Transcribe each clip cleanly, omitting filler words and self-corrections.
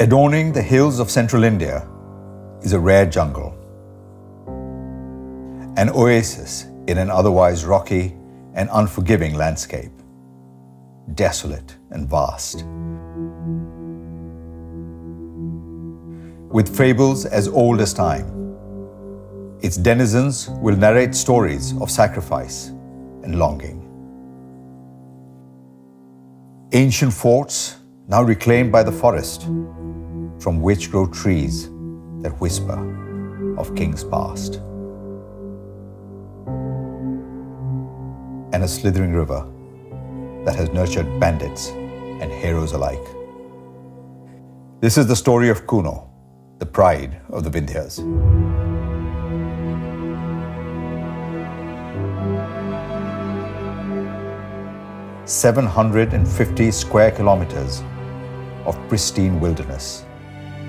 Adorning the hills of central India is a rare jungle, an oasis in an otherwise rocky and unforgiving landscape, desolate and vast. With fables as old as time, its denizens will narrate stories of sacrifice and longing. Ancient forts now reclaimed by the forest, from which grow trees that whisper of kings past. And a slithering river that has nurtured bandits and heroes alike. This is the story of Kuno, the pride of the Vindhyas. "750 square kilometers of pristine wilderness,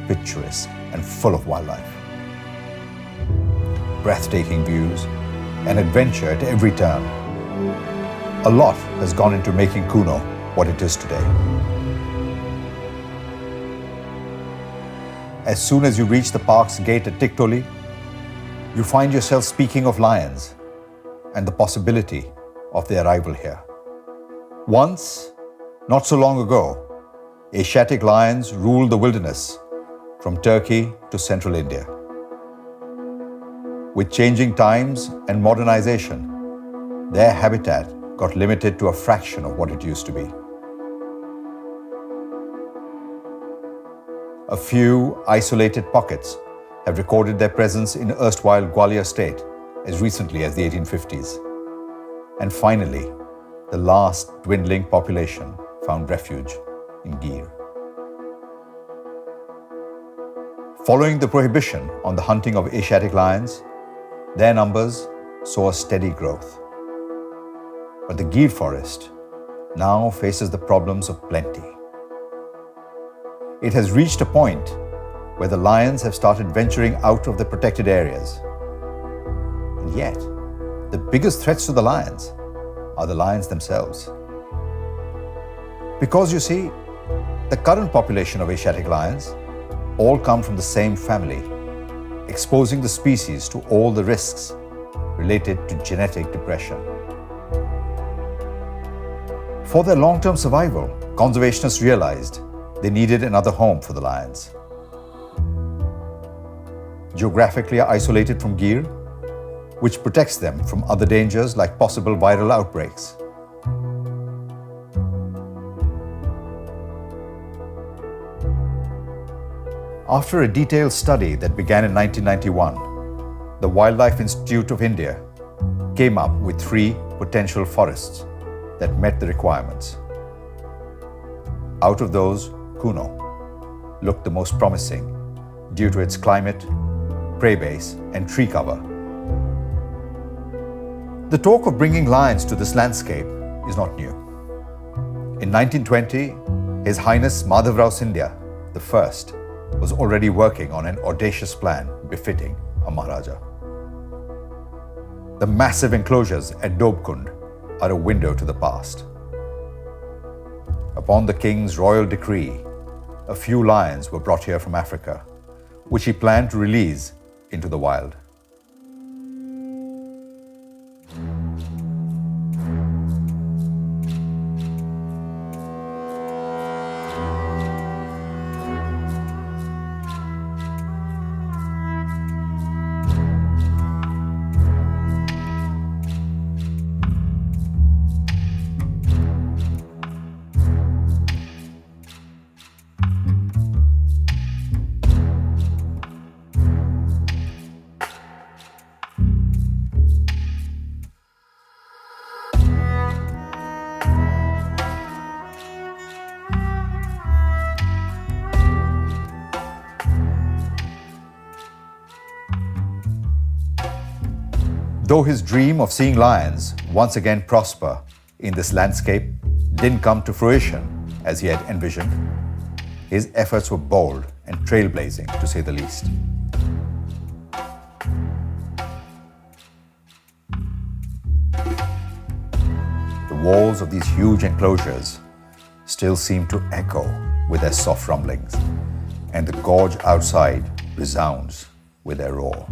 picturesque and full of wildlife. Breathtaking views and adventure at every turn. A lot has gone into making Kuno what it is today. As soon as you reach the park's gate at Tiktoli, you find yourself speaking of lions and the possibility of their arrival here. Once, not so long ago, Asiatic lions ruled the wilderness from Turkey to central India. With changing times and modernization, their habitat got limited to a fraction of what it used to be. A few isolated pockets have recorded their presence in erstwhile Gwalior state as recently as the 1850s. And finally, the last dwindling population found refuge in Gir. Following the prohibition on the hunting of Asiatic lions, their numbers saw a steady growth. But the Gir forest now faces the problems of plenty. It has reached a point where the lions have started venturing out of the protected areas. And yet, the biggest threats to the lions are the lions themselves. Because you see, the current population of Asiatic lions all come from the same family, exposing the species to all the risks related to genetic depression. For their long-term survival, conservationists realized they needed another home for the lions. Geographically isolated from Gir, which protects them from other dangers like possible viral outbreaks. After a detailed study that began in 1991, the Wildlife Institute of India came up with 3 potential forests that met the requirements. Out of those, Kuno looked the most promising due to its climate, prey base, and tree cover. The talk of bringing lions to this landscape is not new. In 1920, His Highness Madhavrao Scindia I was already working on an audacious plan befitting a Maharaja. The massive enclosures at Dobkund are a window to the past. Upon the king's royal decree, a few lions were brought here from Africa, which he planned to release into the wild. Though his dream of seeing lions once again prosper in this landscape didn't come to fruition as he had envisioned, his efforts were bold and trailblazing, to say the least. The walls of these huge enclosures still seem to echo with their soft rumblings, and the gorge outside resounds with their roar.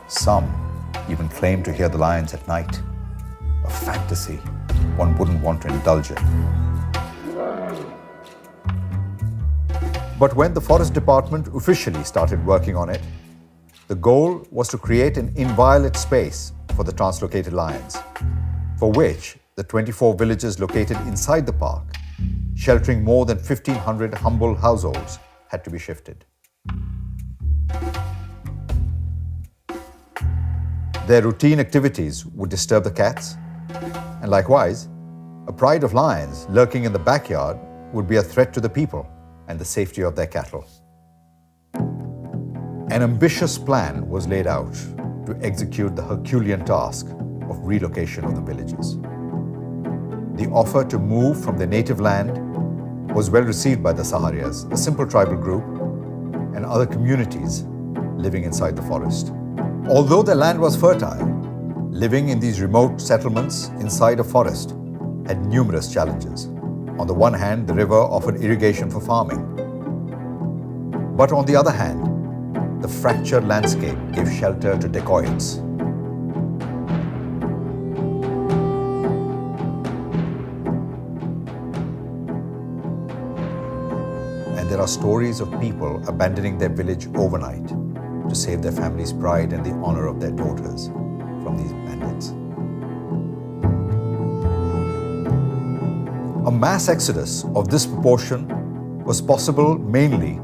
Some even claim to hear the lions at night, a fantasy one wouldn't want to indulge in. But when the Forest Department officially started working on it, the goal was to create an inviolate space for the translocated lions, for which the 24 villages located inside the park, sheltering more than 1,500 humble households, had to be shifted. Their routine activities would disturb the cats, and likewise, a pride of lions lurking in the backyard would be a threat to the people and the safety of their cattle. An ambitious plan was laid out to execute the Herculean task of relocation of the villages. The offer to move from their native land was well received by the Saharias, a simple tribal group, and other communities living inside the forest. Although their land was fertile, living in these remote settlements inside a forest had numerous challenges. On the one hand, the river offered irrigation for farming. But on the other hand, the fractured landscape gave shelter to dacoits. And there are stories of people abandoning their village overnight to save their family's pride and the honor of their daughters from these bandits. A mass exodus of this proportion was possible mainly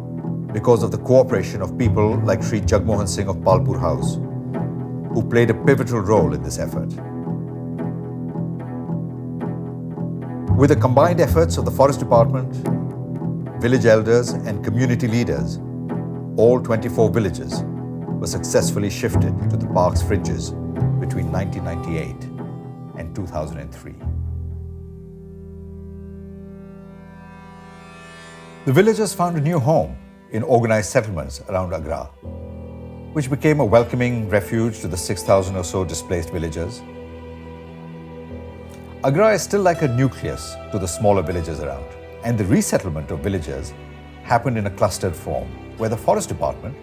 because of the cooperation of people like Sri Jagmohan Singh of Palpur House, who played a pivotal role in this effort. With the combined efforts of the Forest Department, village elders and community leaders, all 24 villages were successfully shifted to the park's fringes between 1998 and 2003. The villagers found a new home in organized settlements around Agra, which became a welcoming refuge to the 6,000 or so displaced villagers. Agra is still like a nucleus to the smaller villages around, and the resettlement of villagers happened in a clustered form, where the Forest Department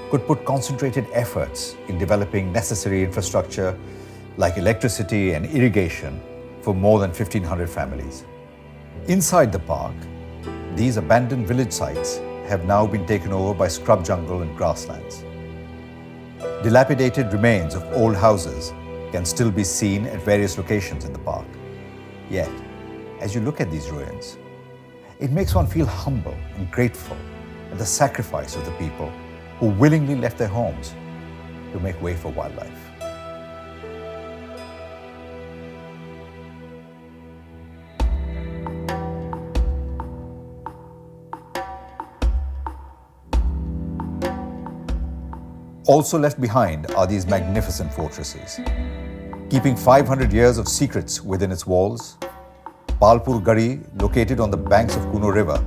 could put concentrated efforts in developing necessary infrastructure like electricity and irrigation for more than 1,500 families. Inside the park, these abandoned village sites have now been taken over by scrub jungle and grasslands. Dilapidated remains of old houses can still be seen at various locations in the park. Yet, as you look at these ruins, it makes one feel humble and grateful at the sacrifice of the people who willingly left their homes to make way for wildlife. Also left behind are these magnificent fortresses. Keeping 500 years of secrets within its walls, Palpur Gadi, located on the banks of Kuno River,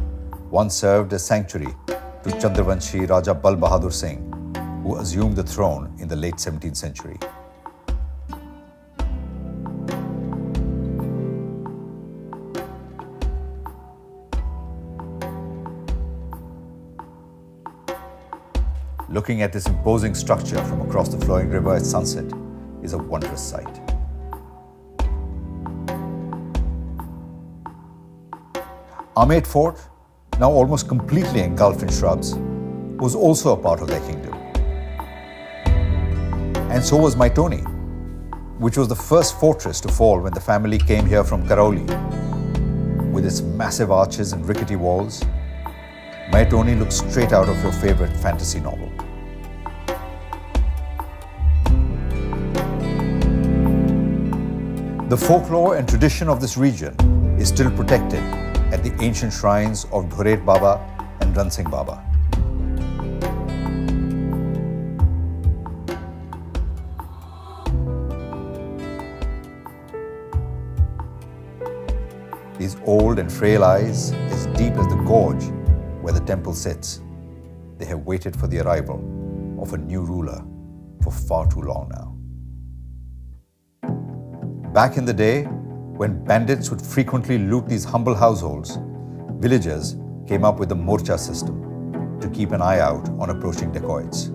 once served as sanctuary to Chandravanshi Raja Bal Bahadur Singh, who assumed the throne in the late 17th century. Looking at this imposing structure from across the flowing river at sunset is a wondrous sight. Amet Fort, now almost completely engulfed in shrubs, was also a part of their kingdom. And so was Maitoni, which was the first fortress to fall when the family came here from Karauli. With its massive arches and rickety walls, Maitoni looks straight out of your favorite fantasy novel. The folklore and tradition of this region is still protected at the ancient shrines of Dhuret Baba and Ran Singh Baba. These old and frail eyes, as deep as the gorge where the temple sits, they have waited for the arrival of a new ruler for far too long now. Back in the day, when bandits would frequently loot these humble households, villagers came up with the Morcha system to keep an eye out on approaching dacoits.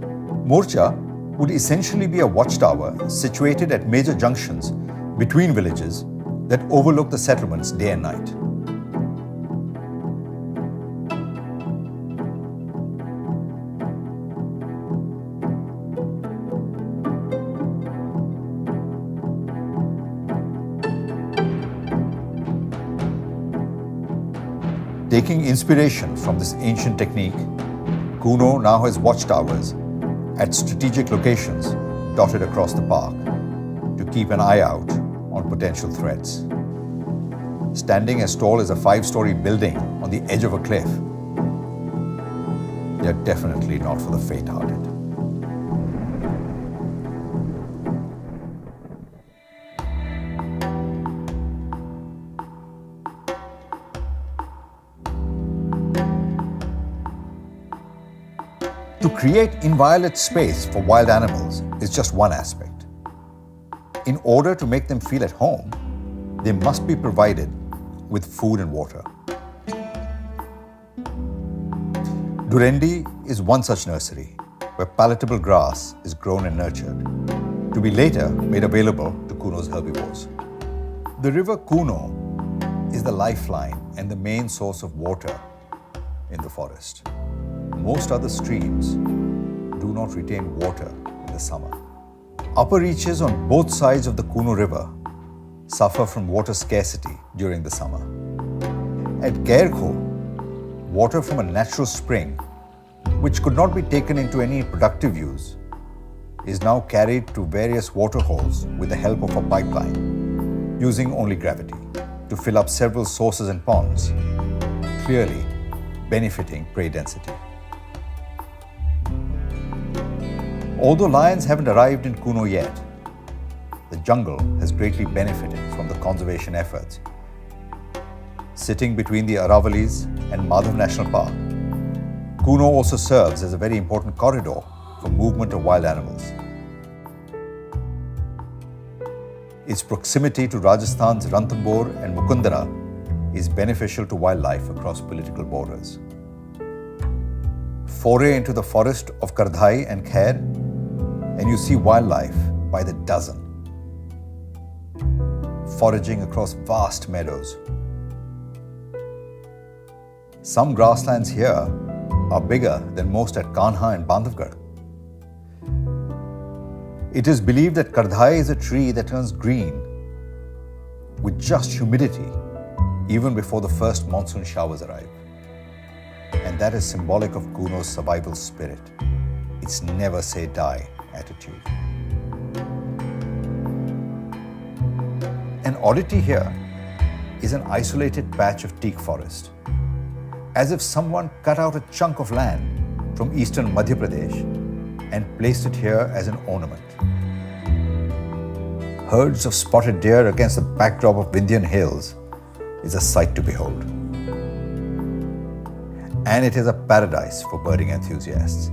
Morcha would essentially be a watchtower situated at major junctions between villages that overlook the settlements day and night. Taking inspiration from this ancient technique, Kuno now has watchtowers at strategic locations dotted across the park to keep an eye out on potential threats. Standing as tall as a 5-story building on the edge of a cliff, they are definitely not for the faint-hearted. To create inviolate space for wild animals is just one aspect. In order to make them feel at home, they must be provided with food and water. Durendi is one such nursery where palatable grass is grown and nurtured, to be later made available to Kuno's herbivores. The river Kuno is the lifeline and the main source of water in the forest. Most other streams do not retain water in the summer. Upper reaches on both sides of the Kuno River suffer from water scarcity during the summer. At Kerko, water from a natural spring, which could not be taken into any productive use, is now carried to various water holes with the help of a pipeline, using only gravity, to fill up several sources and ponds, clearly benefiting prey density. Although lions haven't arrived in Kuno yet, the jungle has greatly benefited from the conservation efforts. Sitting between the Aravalis and Madhav National Park, Kuno also serves as a very important corridor for movement of wild animals. Its proximity to Rajasthan's Ranthambore and Mukundara is beneficial to wildlife across political borders. Foray into the forest of Kardhai and Khair, and you see wildlife by the dozen, foraging across vast meadows. Some grasslands here are bigger than most at Kanha and Bandhavgarh. It is believed that Kardhai is a tree that turns green with just humidity even before the first monsoon showers arrive. And that is symbolic of Kuno's survival spirit, its never say die attitude. An oddity here is an isolated patch of teak forest, as if someone cut out a chunk of land from eastern Madhya Pradesh and placed it here as an ornament. Herds of spotted deer against the backdrop of Vindhyan hills is a sight to behold. And it is a paradise for birding enthusiasts.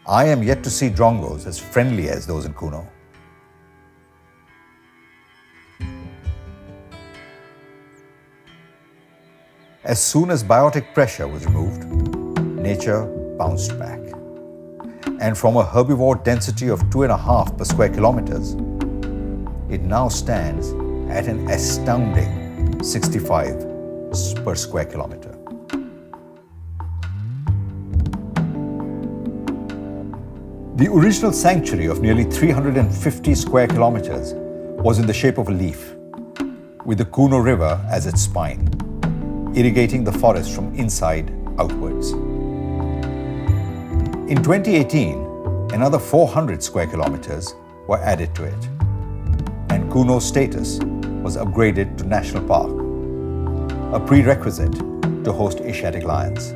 I am yet to see drongos as friendly as those in Kuno. As soon as biotic pressure was removed, nature bounced back. And from a herbivore density of 2.5 per square kilometers, it now stands at an astounding 65 per square kilometer. The original sanctuary of nearly 350 square kilometers was in the shape of a leaf, with the Kuno River as its spine, irrigating the forest from inside outwards. In 2018, another 400 square kilometers were added to it, and Kuno's status was upgraded to National Park, a prerequisite to host Asiatic lions.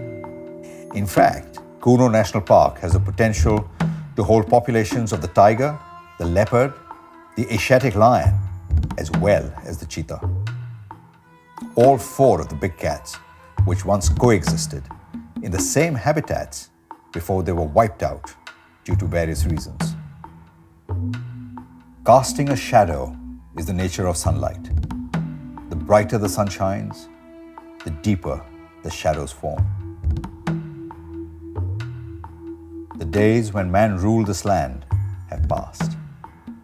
In fact, Kuno National Park has the potential to hold populations of the tiger, the leopard, the Asiatic lion, as well as the cheetah. All four of the big cats, which once coexisted in the same habitats before they were wiped out due to various reasons. Casting a shadow is the nature of sunlight. The brighter the sun shines, the deeper the shadows form. The days when man ruled this land have passed,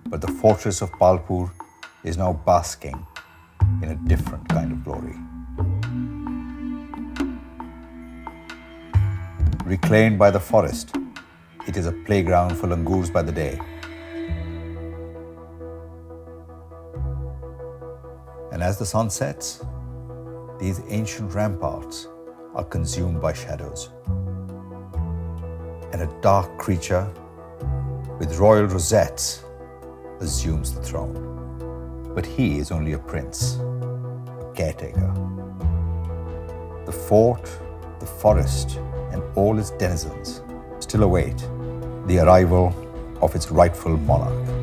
but the fortress of Palpur is now basking in a different kind of glory. Reclaimed by the forest, it is a playground for langurs by the day. And as the sun sets, these ancient ramparts are consumed by shadows. And a dark creature with royal rosettes assumes the throne. But he is only a prince, a caretaker. The fort, the forest, and all its denizens still await the arrival of its rightful monarch.